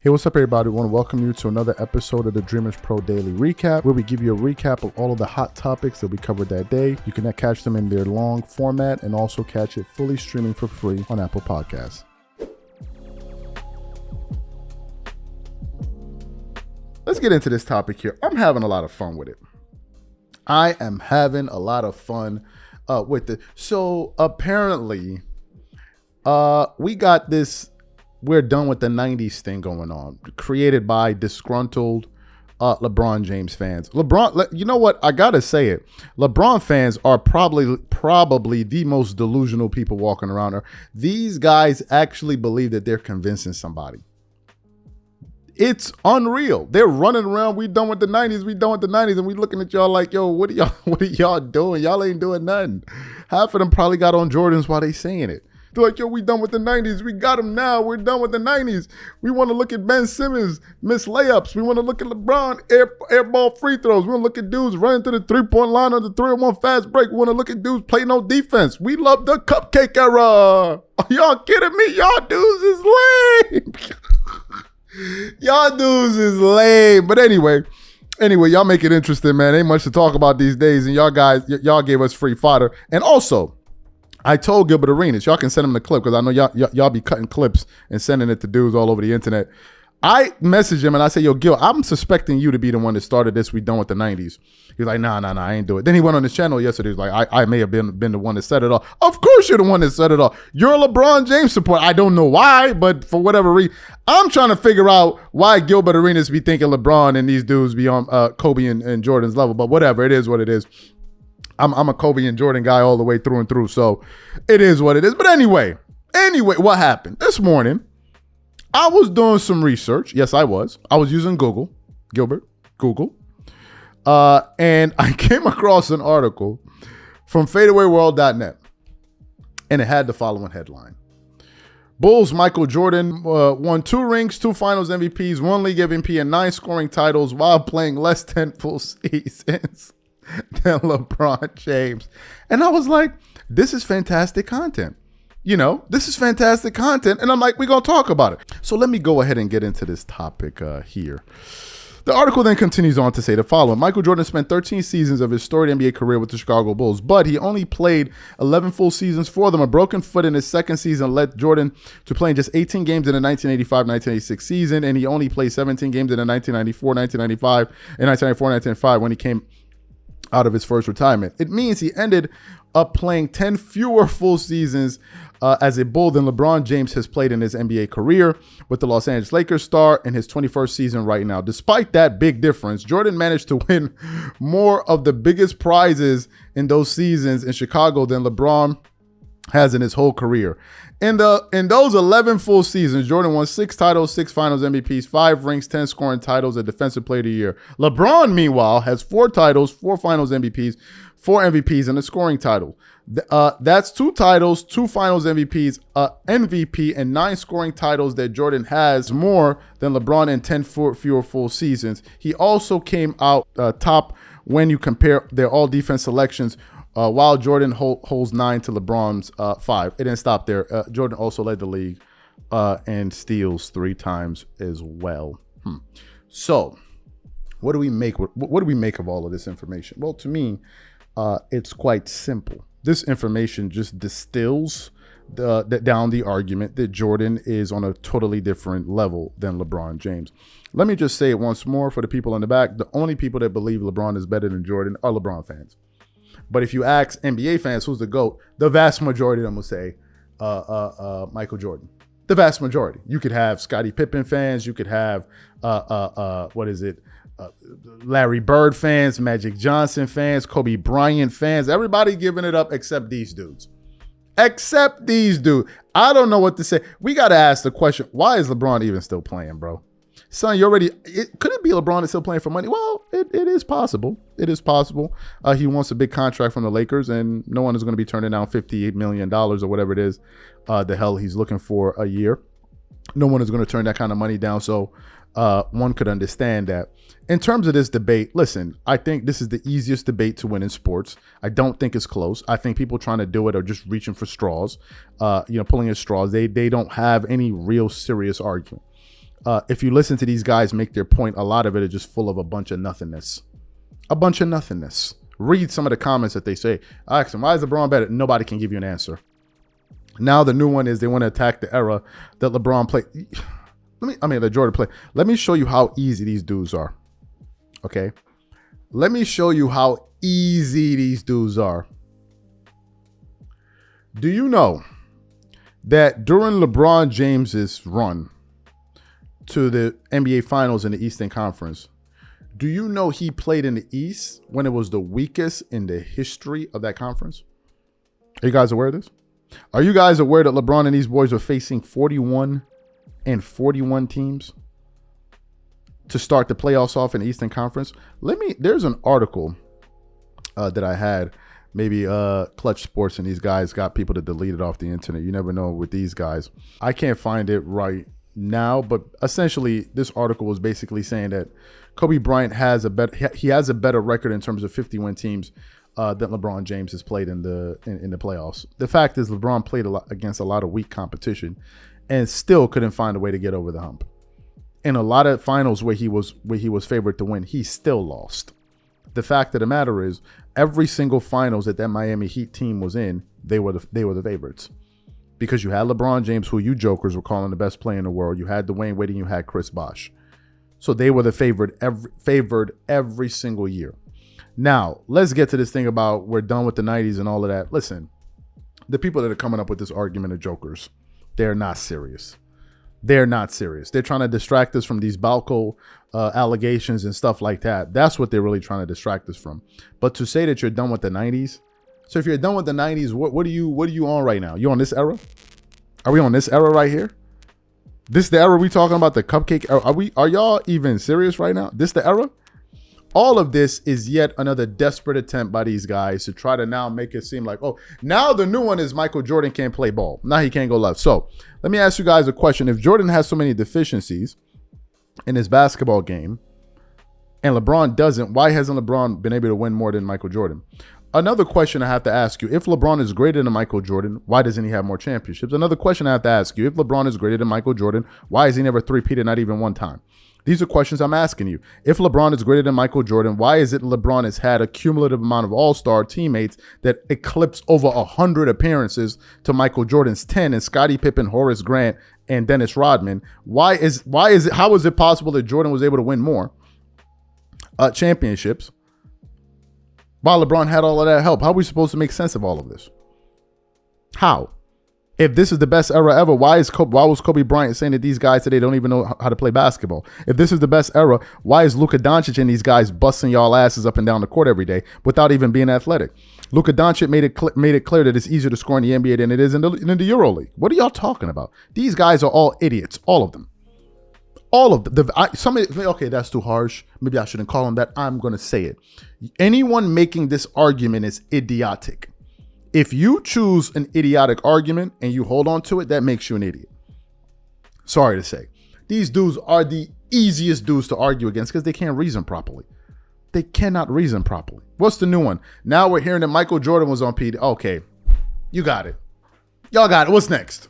Hey, what's up, everybody? I want to welcome you to another episode of the Dreamers Pro Daily Recap, where we give you a recap of all of the hot topics that we covered that day. You can catch them in their long format and also catch it fully streaming for free on Apple Podcasts. Let's get into this topic here. I'm having a lot of fun with it. I am having a lot of fun with it. So apparently, we got this "we're done with the 90s" thing going on, created by disgruntled LeBron James fans. You know what? I gotta say it. LeBron fans are probably the most delusional people walking around. These guys actually believe that they're convincing somebody. It's unreal. They're running around. We done with the 90s. We done with the 90s. And we looking at y'all like, yo, what are y'all doing? Y'all ain't doing nothing. Half of them probably got on Jordans while they saying it. They're like, yo, we done with the 90s. We got them now. We're done with the 90s. We want to look at Ben Simmons miss layups. We want to look at LeBron air ball free throws. We want to look at dudes running to the three-point line on the 3-on-1 fast break. We want to look at dudes play no defense. We love the cupcake era. Are y'all kidding me? Y'all dudes is lame. Y'all dudes is lame. But anyway, y'all make it interesting, man. Ain't much to talk about these days. And y'all gave us free fodder. And also, I told Gilbert Arenas, y'all can send him the clip because I know y'all be cutting clips and sending it to dudes all over the internet. I messaged him and I said, yo, Gil, I'm suspecting you to be the one that started this. We done with the 90s. He's like, nah, I ain't do it. Then he went on his channel yesterday. He's like, I may have been the one that set it off. Of course you're the one that set it off. You're a LeBron James supporter. I don't know why, but for whatever reason, I'm trying to figure out why Gilbert Arenas be thinking LeBron and these dudes be on Kobe and Jordan's level. But whatever, it is what it is. I'm a Kobe and Jordan guy all the way through and through, so it is what it is. But anyway, what happened? This morning, I was doing some research. Yes, I was. I was using Google, and I came across an article from fadeawayworld.net, and it had the following headline. Bulls Michael Jordan won 2 rings, 2 finals MVPs, 1 league MVP, and 9 scoring titles while playing less than full seasons than LeBron James. And I was like, this is fantastic content. This is fantastic content. And I'm like, we're going to talk about it. So let me go ahead and get into this topic here. The article then continues on to say the following. Michael Jordan spent 13 seasons of his storied NBA career with the Chicago Bulls, but he only played 11 full seasons for them. A broken foot in his second season led Jordan to playing just 18 games in the 1985-1986 season, and he only played 17 games in the 1994-1995 and 1994-1995 when he came out of his first retirement. It means he ended up playing 10 fewer full seasons as a Bull than LeBron James has played in his NBA career with the Los Angeles Lakers star in his 21st season right now. Despite that big difference, Jordan managed to win more of the biggest prizes in those seasons in Chicago than LeBron has in his whole career. In those 11 full seasons, Jordan won 6 titles, 6 finals MVPs, 5 rings, 10 scoring titles, and Defensive Player of the Year. LeBron, meanwhile, has 4 titles, 4 finals MVPs, 4 MVPs, and a scoring title. That's 2 titles, 2 finals MVPs, MVP, and 9 scoring titles that Jordan has more than LeBron in 10 fewer full seasons. He also came out top when you compare their all-defense selections, while Jordan holds 9 to LeBron's 5. It didn't stop there. Jordan also led the league in steals 3 times as well. So, what do we make of all of this information? Well, to me, it's quite simple. This information just distills down the argument that Jordan is on a totally different level than LeBron James. Let me just say it once more for the people in the back. The only people that believe LeBron is better than Jordan are LeBron fans. But if you ask NBA fans who's the GOAT, the vast majority of them will say Michael Jordan. The vast majority. You could have Scottie Pippen fans. You could have, Larry Bird fans, Magic Johnson fans, Kobe Bryant fans. Everybody giving it up except these dudes. I don't know what to say. We got to ask the question, why is LeBron even still playing, bro? Son, could it be LeBron is still playing for money? Well, it is possible. It is possible. He wants a big contract from the Lakers, and no one is going to be turning down $58 million or whatever it is, the hell he's looking for a year. No one is going to turn that kind of money down, so one could understand that. In terms of this debate, listen, I think this is the easiest debate to win in sports. I don't think it's close. I think people trying to do it are just reaching for straws, pulling at straws. They don't have any real serious argument. if you listen to these guys make their point, a lot of it is just full of a bunch of nothingness. A bunch of nothingness. Read some of the comments that they say. I ask them, why is LeBron better? Nobody can give you an answer. Now the new one is they want to attack the era that LeBron played. That Jordan played. Let me show you how easy these dudes are. Okay? Let me show you how easy these dudes are. Do you know that during LeBron James's run to the NBA Finals in the Eastern Conference, do you know he played in the East when it was the weakest in the history of that conference? Are you guys aware of this? Are you guys aware that LeBron and these boys are facing 41 and 41 teams to start the playoffs off in the Eastern Conference? There's an article that I had. Maybe Clutch Sports and these guys got people to delete it off the internet. You never know with these guys. I can't find it right now, but essentially this article was basically saying that Kobe Bryant has a better record in terms of 50-win teams than LeBron James has played in the playoffs. The fact is LeBron played against a lot of weak competition and still couldn't find a way to get over the hump. In a lot of finals where he was favored to win, he still lost. The fact of the matter is, every single finals that Miami Heat team was in, they were the favorites. Because you had LeBron James, who you jokers were calling the best player in the world. You had Dwayne Wade and you had Chris Bosh. So they were the favored every single year. Now, let's get to this thing about we're done with the 90s and all of that. Listen, the people that are coming up with this argument are jokers. They're not serious. They're not serious. They're trying to distract us from these Balco allegations and stuff like that. That's what they're really trying to distract us from. But to say that you're done with the 90s, so if you're done with the 90s, what are you on right now? You on this era? Are we on this era right here? This the era we talking about, the cupcake? Are y'all even serious right now? This the era? All of this is yet another desperate attempt by these guys to try to now make it seem like, oh, now the new one is Michael Jordan can't play ball. Now he can't go left. So let me ask you guys a question. If Jordan has so many deficiencies in his basketball game and LeBron doesn't, why hasn't LeBron been able to win more than Michael Jordan? Another question I have to ask you, if LeBron is greater than Michael Jordan, why doesn't he have more championships? Another question I have to ask you, if LeBron is greater than Michael Jordan, why is he never three-peated, not even one time? These are questions I'm asking you. If LeBron is greater than Michael Jordan, why is it LeBron has had a cumulative amount of all-star teammates that eclipse over 100 appearances to Michael Jordan's 10 and Scottie Pippen, Horace Grant, and Dennis Rodman? How is it possible that Jordan was able to win more championships while LeBron had all of that help? How are we supposed to make sense of all of this? How? If this is the best era ever, why was Kobe Bryant saying that these guys today don't even know how to play basketball? If this is the best era, why is Luka Doncic and these guys busting y'all asses up and down the court every day without even being athletic? Luka Doncic made it clear that it's easier to score in the NBA than it is in the EuroLeague. What are y'all talking about? These guys are all idiots, all of them. All of them. Okay, that's too harsh. Maybe I shouldn't call them that. I'm going to say it. Anyone making this argument is idiotic. If you choose an idiotic argument and you hold on to it, that makes you an idiot. Sorry to say. These dudes are the easiest dudes to argue against because they can't reason properly. They cannot reason properly. What's the new one? Now we're hearing that Michael Jordan was on PD. Okay, you got it. Y'all got it. What's next?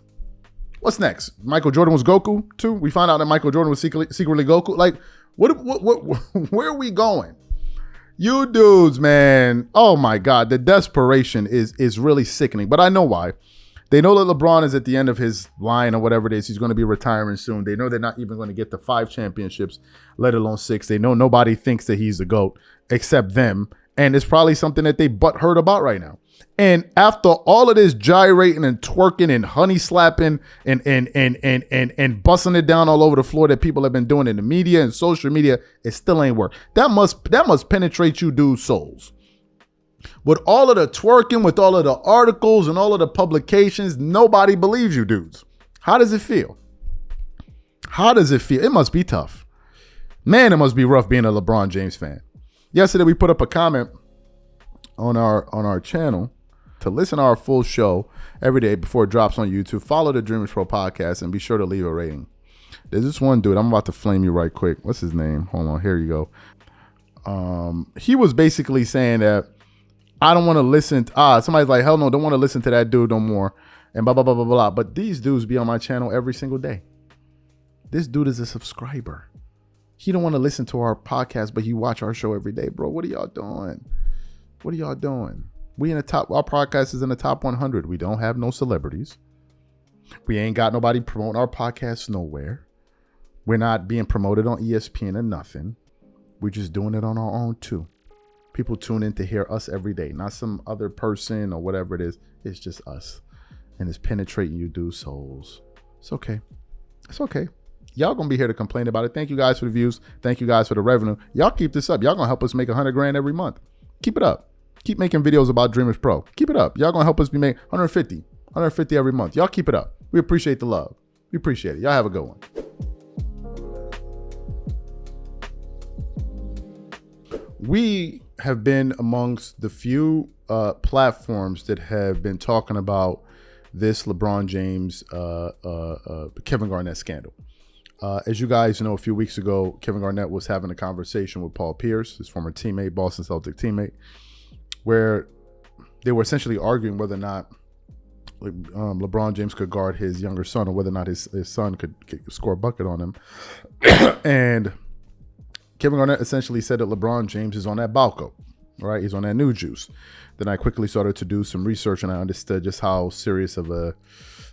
What's next? Michael Jordan was Goku too? We found out that Michael Jordan was secretly Goku? Like, what where are we going? You dudes, man. Oh my God. The desperation is really sickening. But I know why. They know that LeBron is at the end of his line or whatever it is. He's going to be retiring soon. They know they're not even going to get the 5 championships, let alone 6. They know nobody thinks that he's the GOAT except them. And it's probably something that they butthurt about right now. And after all of this gyrating and twerking and honey slapping and busting it down all over the floor that people have been doing in the media and social media, it still ain't work. That must penetrate you dudes' souls. With all of the twerking, with all of the articles and all of the publications, nobody believes you dudes. How does it feel? How does it feel? It must be tough. Man, it must be rough being a LeBron James fan. Yesterday, we put up a comment on our channel to listen to our full show every day before it drops on YouTube. Follow the Dreamers Pro podcast and be sure to leave a rating. There's this one dude. I'm about to flame you right quick. What's his name? Hold on. Here you go. He was basically saying that I don't want to listen. Somebody's like, hell no, don't want to listen to that dude no more. And blah, blah, blah, blah, blah. But these dudes be on my channel every single day. This dude is a subscriber. He don't want to listen to our podcast, but he watch our show every day, bro. What are y'all doing? What are y'all doing? We in the top. Our podcast is in the top 100. We don't have no celebrities. We ain't got nobody promoting our podcast nowhere. We're not being promoted on ESPN or nothing. We're just doing it on our own too. People tune in to hear us every day, not some other person or whatever it is. It's just us. And it's penetrating you dudes' souls. It's okay. It's okay. Y'all gonna be here to complain about it. Thank you guys for the views. Thank you guys for the revenue. Y'all keep this up. Y'all gonna help us make 100 grand every month. Keep it up. Keep making videos about Dreamers Pro. Keep it up. Y'all gonna help us be making 150 every month. Y'all keep it up. We appreciate the love. We appreciate it. Y'all have a good one. We have been amongst the few platforms that have been talking about this LeBron James, Kevin Garnett scandal. As you guys know, a few weeks ago, Kevin Garnett was having a conversation with Paul Pierce, his former teammate, Boston Celtic teammate, where they were essentially arguing whether or not LeBron James could guard his younger son, or whether or not his son could score a bucket on him. And Kevin Garnett essentially said that LeBron James is on that Balco, right? He's on that new juice. Then I quickly started to do some research, and I understood just how serious of a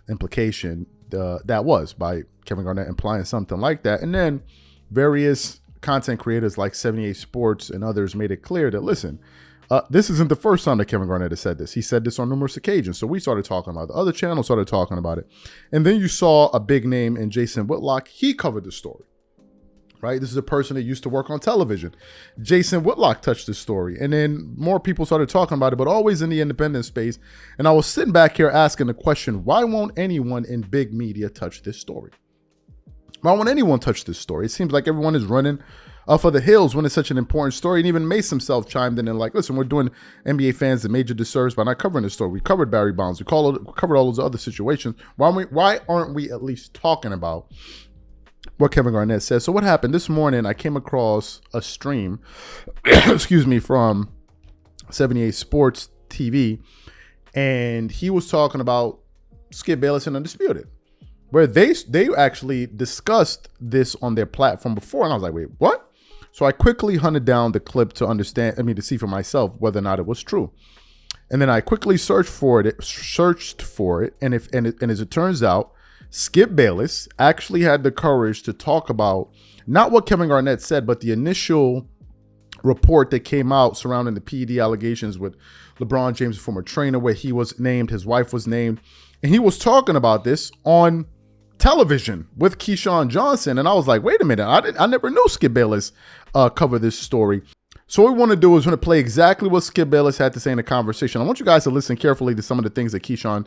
implication that was by Kevin Garnett implying something like that. And then various content creators like 78 Sports and others made it clear that, listen, this isn't the first time that Kevin Garnett has said this. He said this on numerous occasions. So we started talking about it. The other channels started talking about it. And then you saw a big name in Jason Whitlock. He covered the story. Right? This is a person that used to work on television. Jason Whitlock touched this story. And then more people started talking about it, but always in the independent space. And I was sitting back here asking the question, why won't anyone in big media touch this story? Why won't anyone touch this story? It seems like everyone is running for the hills when it's such an important story. And even Mace himself chimed in and like, listen, we're doing NBA fans a major disservice by not covering this story. We covered Barry Bonds. We covered all those other situations. Why aren't we at least talking about what Kevin Garnett says? So what happened this morning, I came across a stream, excuse me, from 78 Sports TV, and he was talking about Skip Bayless and Undisputed, where they actually discussed this on their platform before, and I was like, wait, what? So I quickly hunted down the clip to see for myself whether or not it was true. And then I quickly searched for it, and as it turns out, Skip Bayless actually had the courage to talk about not what Kevin Garnett said, but the initial report that came out surrounding the PED allegations with LeBron James, former trainer, where he was named, his wife was named, and he was talking about this on television with Keyshawn Johnson. And I was like, wait a minute, I never knew Skip Bayless covered this story. So what we want to do is we're going to play exactly what Skip Bayless had to say in the conversation. I want you guys to listen carefully to some of the things that Keyshawn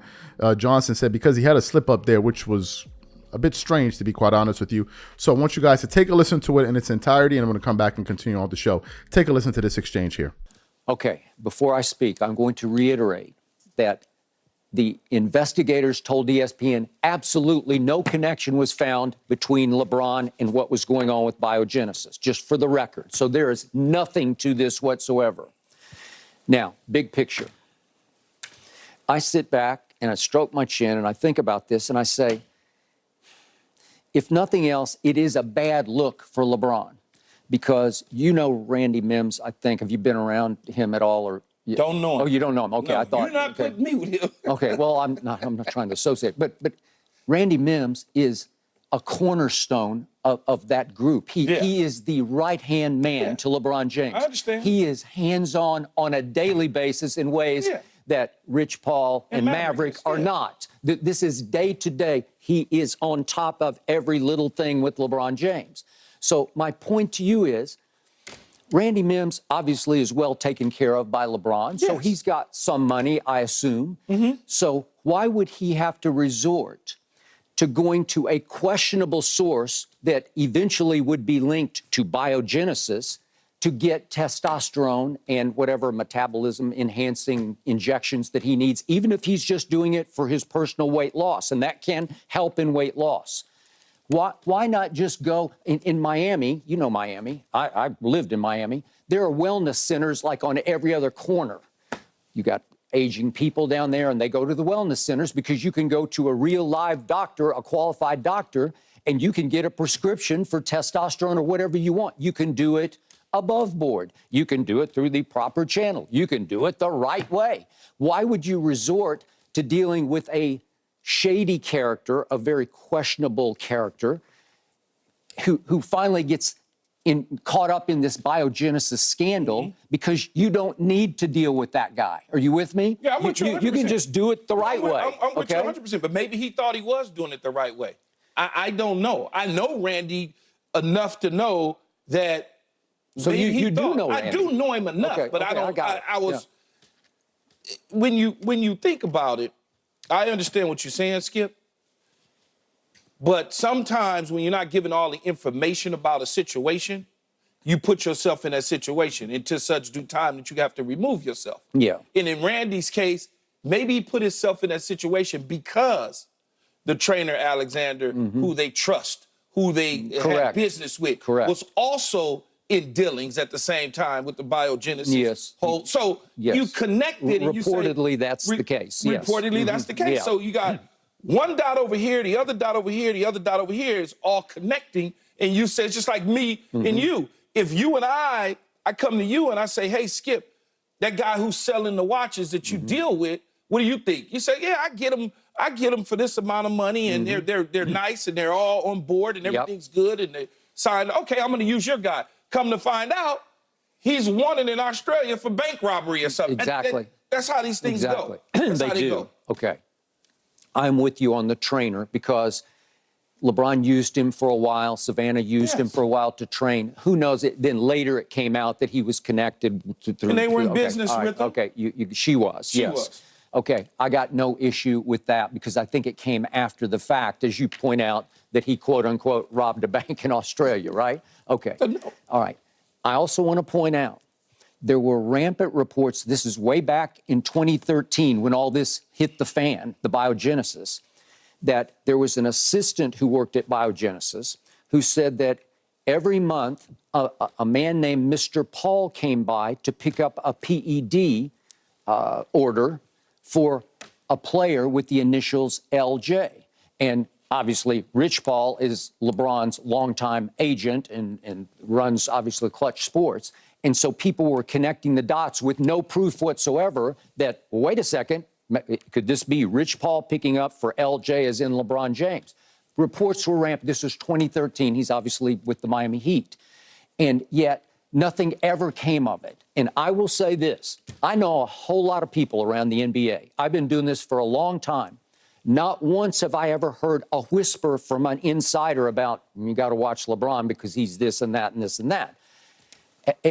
Johnson said, because he had a slip up there, which was a bit strange, to be quite honest with you. So I want you guys to take a listen to it in its entirety, and I'm going to come back and continue on the show. Take a listen to this exchange here. Okay, before I speak, I'm going to reiterate that the investigators told ESPN absolutely no connection was found between LeBron and what was going on with biogenesis, just for the record. So there is nothing to this whatsoever. Now, big picture. I sit back and I stroke my chin and I think about this and I say, if nothing else, it is a bad look for LeBron, because you know Randy Mims, I think. Have you been around him at all? Or don't know him. Oh, you don't know him. Okay, no, I thought. You're not putting me with him. Okay, well, I'm not trying to associate. But Randy Mims is a cornerstone of that group. He is the right-hand man to LeBron James. I understand. He is hands-on on a daily basis in ways that Rich Paul and Maverick are not. This is day-to-day. He is on top of every little thing with LeBron James. So my point to you is, Randy Mims obviously is well taken care of by LeBron, so he's got some money, I assume. So why would he have to resort to going to a questionable source that eventually would be linked to biogenesis to get testosterone and whatever metabolism enhancing injections that he needs, even if he's just doing it for his personal weight loss, and that can help in weight loss? Why not just go in Miami? You know Miami. I lived in Miami. There are wellness centers like on every other corner. You got aging people down there, and they go to the wellness centers because you can go to a real live doctor, a qualified doctor, and you can get a prescription for testosterone or whatever you want. You can do it above board. You can do it through the proper channel. You can do it the right way. Why would you resort to dealing with a shady character, a very questionable character, who finally gets caught up in this biogenesis scandal because you don't need to deal with that guy? Are you with me? Yeah, I'm with you 100%. You can just do it the right way. I'm with you 100%, but maybe he thought he was doing it the right way. I don't know. I know Randy enough to know that. So you do know Randy. I do know him enough, but I don't. I was. Yeah. When you think about it, I understand what you're saying, Skip. But sometimes when you're not given all the information about a situation, you put yourself in that situation until such due time that you have to remove yourself. Yeah. And in Randy's case, maybe he put himself in that situation because the trainer, Alexander, who they trust, who they had business with, was also in dealings at the same time with the biogenesis whole. So you connected and you say, reportedly that's the case. Reportedly that's the case. So you got one dot over here, the other dot over here, the other dot over here is all connecting. And you say, it's just like me and you. If you and I come to you and I say, hey, Skip, that guy who's selling the watches that you deal with, what do you think? You say, yeah, I get them for this amount of money, and they're nice and they're all on board and everything's good and they signed. Okay, I'm going to use your guy. Come to find out, he's wanted in Australia for bank robbery or something. Exactly. That's how these things go. That's how they go. Okay. I'm with you on the trainer because LeBron used him for a while. Savannah used him for a while to train. Who knows? Then later it came out that he was connected to. And they were in business with him? Okay, she was. She was. Okay, I got no issue with that because I think it came after the fact, as you point out, that he, quote unquote, robbed a bank in Australia, right? Okay. No. All right. I also want to point out there were rampant reports. This is way back in 2013 when all this hit the fan, the biogenesis, that there was an assistant who worked at Biogenesis who said that every month a man named Mr. Paul came by to pick up a PED order for a player with the initials LJ. And obviously, Rich Paul is LeBron's longtime agent and runs, obviously, Clutch Sports. And so people were connecting the dots with no proof whatsoever that, well, wait a second, could this be Rich Paul picking up for LJ as in LeBron James? Reports were rampant. This was 2013. He's obviously with the Miami Heat. And yet, nothing ever came of it. And I will say this. I know a whole lot of people around the NBA. I've been doing this for a long time. Not once have I ever heard a whisper from an insider about, you got to watch LeBron because he's this and that and this and that.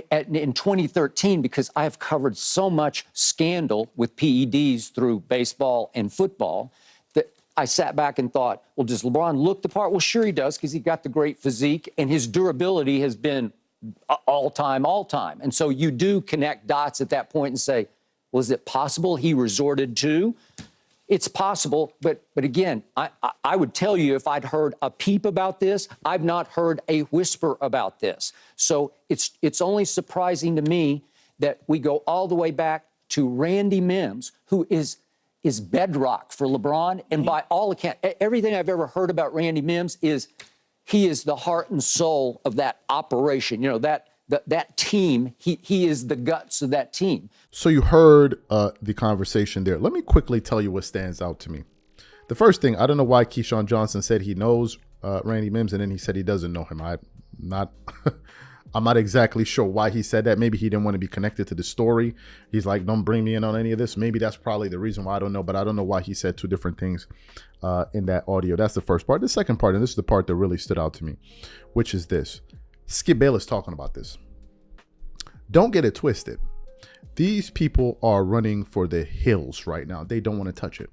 In 2013, because I've covered so much scandal with PEDs through baseball and football, that I sat back and thought, well, does LeBron look the part? Well, sure he does, because he got the great physique, and his durability has been all-time. And so you do connect dots at that point and say, well, is it possible he resorted to? It's possible, but again, I would tell you if I'd heard a peep about this, I've not heard a whisper about this. So it's only surprising to me that we go all the way back to Randy Mims, who is bedrock for LeBron. And by all accounts, everything I've ever heard about Randy Mims is he is the heart and soul of that operation. You know, that team, he is the guts of that team. So you heard the conversation there. Let me quickly tell you what stands out to me. The first thing, I don't know why Keyshawn Johnson said he knows Randy Mims, and then he said he doesn't know him. I'm not exactly sure why he said that. Maybe he didn't want to be connected to the story. He's like, don't bring me in on any of this. Maybe that's probably the reason why. I don't know, but I don't know why he said two different things in that audio. That's the first part. The second part, and this is the part that really stood out to me, which is this. Skip Bayless talking about this. Don't get it twisted. These people are running for the hills right now. They don't want to touch it.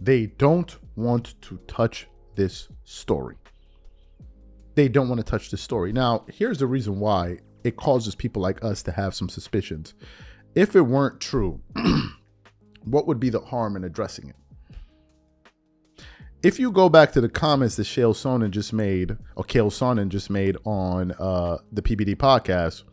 They don't want to touch this story. They don't want to touch this story. Now, here's the reason why it causes people like us to have some suspicions. If it weren't true, what would be the harm in addressing it? If you go back to the comments that Chael Sonnen just made on the PBD podcast,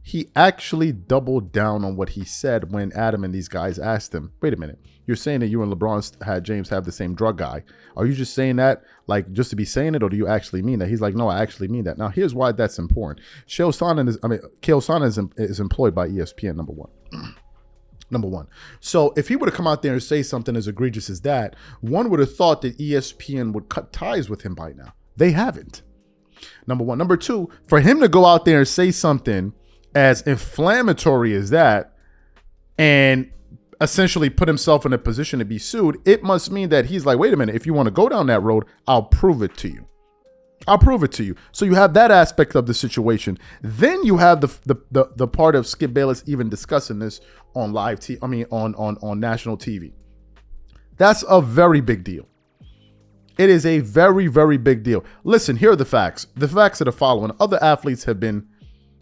he actually doubled down on what he said when Adam and these guys asked him, wait a minute, you're saying that you and LeBron James have the same drug guy. Are you just saying that like just to be saying it, or do you actually mean that? He's like, no, I actually mean that. Now, here's why that's important. Chael Sonnen is employed by ESPN, number one. Number one. So if he would have come out there and say something as egregious as that, one would have thought that ESPN would cut ties with him by now. They haven't. Number one. Number two, for him to go out there and say something as inflammatory as that and essentially put himself in a position to be sued, it must mean that he's like, wait a minute, if you want to go down that road, I'll prove it to you. I'll prove it to you. So you have that aspect of the situation. Then you have the part of Skip Bayless even discussing this on on national TV. That's a very big deal. It is a very, very big deal. Listen, here are the facts. The facts are the following. Other athletes have been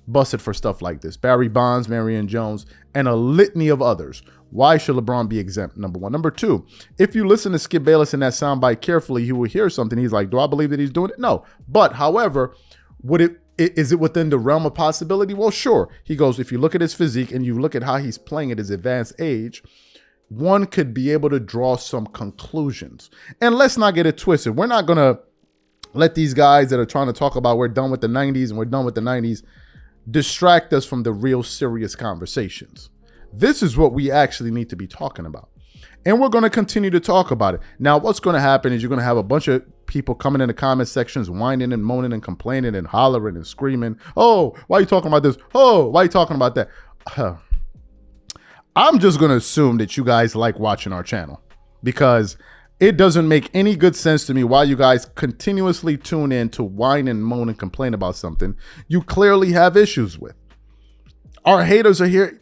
busted for stuff like this. Barry Bonds, Marion Jones, and a litany of others. Why should LeBron be exempt? Number one. Number two, if you listen to Skip Bayless in that soundbite carefully, you will hear something. He's like, do I believe that he's doing it? No. But however, is it within the realm of possibility? Well, sure. He goes, if you look at his physique and you look at how he's playing at his advanced age, one could be able to draw some conclusions. And let's not get it twisted. We're not going to let these guys that are trying to talk about we're done with the 90s and we're done with the 90s distract us from the real serious conversations. This is what we actually need to be talking about. And we're going to continue to talk about it. Now, what's going to happen is you're going to have a bunch of people coming in the comment sections, whining and moaning and complaining and hollering and screaming. Oh, why are you talking about this? Oh, why are you talking about that? I'm just going to assume that you guys like watching our channel, because it doesn't make any good sense to me why you guys continuously tune in to whine and moan and complain about something you clearly have issues with. Our haters are here.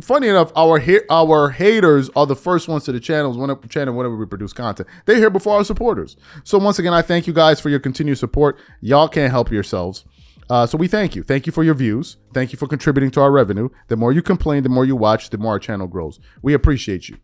Funny enough, our haters are the first ones to the channels whenever we produce content. They're here before our supporters. So once again, I thank you guys for your continued support. Y'all can't help yourselves. So we thank you. Thank you for your views. Thank you for contributing to our revenue. The more you complain, the more you watch, the more our channel grows. We appreciate you.